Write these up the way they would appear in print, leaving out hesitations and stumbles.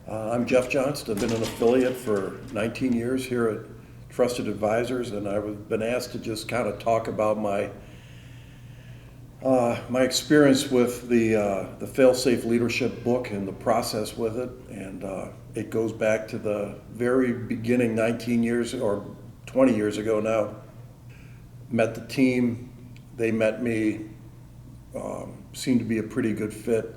I'm Jeff Johnston. I've been an affiliate for 19 years here at Trusted Advisors, and I've been asked to just kind of talk about my experience with the Fail-Safe Leadership book and the process with it. And it goes back to the very beginning, 19 years or 20 years ago now. Met the team, they met me, seemed to be a pretty good fit.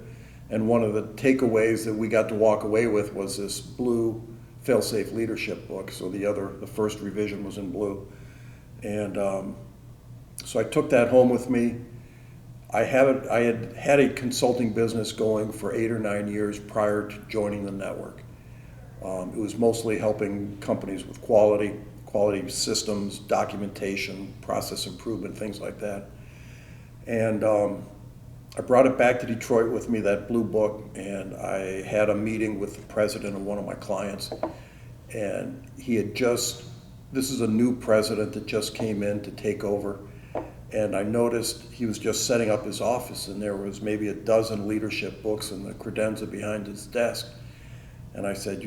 And one of the takeaways that we got to walk away with was this blue Fail-Safe Leadership book. So the first revision was in blue. And so I took that home with me. I had had a consulting business going for 8 or 9 years prior to joining the network. It was mostly helping companies with quality systems, documentation, process improvement, things like that. And I brought it back to Detroit with me, that blue book, and I had a meeting with the president of one of my clients. And this is a new president that just came in to take over. And I noticed he was just setting up his office, and there was maybe a dozen leadership books in the credenza behind his desk. And I said,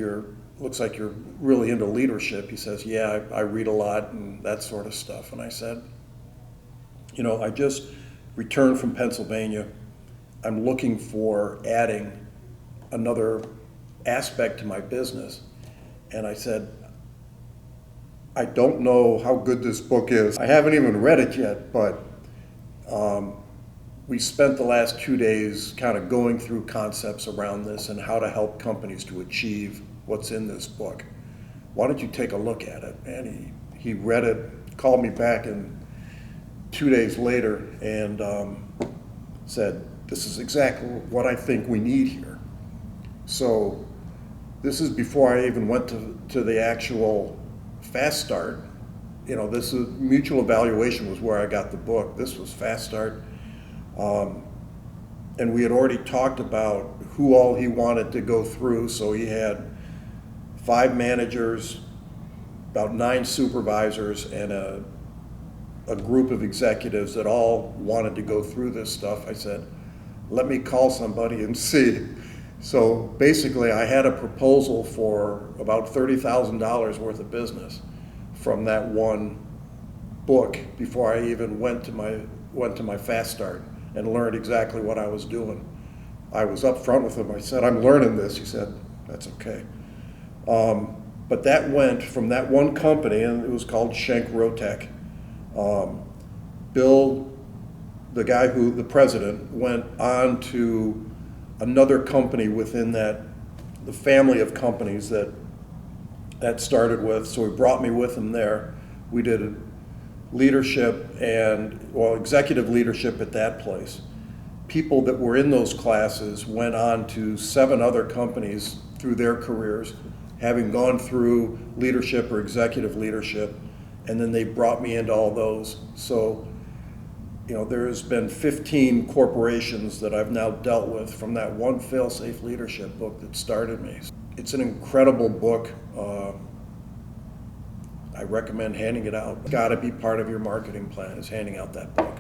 looks like you're really into leadership. He says, yeah, I read a lot and that sort of stuff. And I said, I just returned from Pennsylvania. I'm looking for adding another aspect to my business. And I said, I don't know how good this book is. I haven't even read it yet, but we spent the last 2 days kind of going through concepts around this and how to help companies to achieve what's in this book. Why don't you take a look at it? And he read it, called me back, and 2 days later and said, this is exactly what I think we need here. So this is before I even went to the actual Fast Start. This is mutual evaluation was where I got the book. This was Fast Start. And we had already talked about who all he wanted to go through. So he had 5 managers, about 9 supervisors, and a group of executives that all wanted to go through this stuff. I said, let me call somebody and see. So basically I had a proposal for about $30,000 worth of business from that one book before I even went to my Fast Start and learned exactly what I was doing. I was up front with him. I said, I'm learning this. He said, that's okay. But that went from that one company, and it was called Schenck Rotech. Bill, the president, went on to another company within the family of companies that started with. So he brought me with him there. We did leadership executive leadership at that place. People that were in those classes went on to 7 other companies through their careers, having gone through leadership or executive leadership, and then they brought me into all those. So there's been 15 corporations that I've now dealt with from that one Fail-Safe Leadership book that started me. It's an incredible book. I recommend handing it out. It's got to be part of your marketing plan, is handing out that book.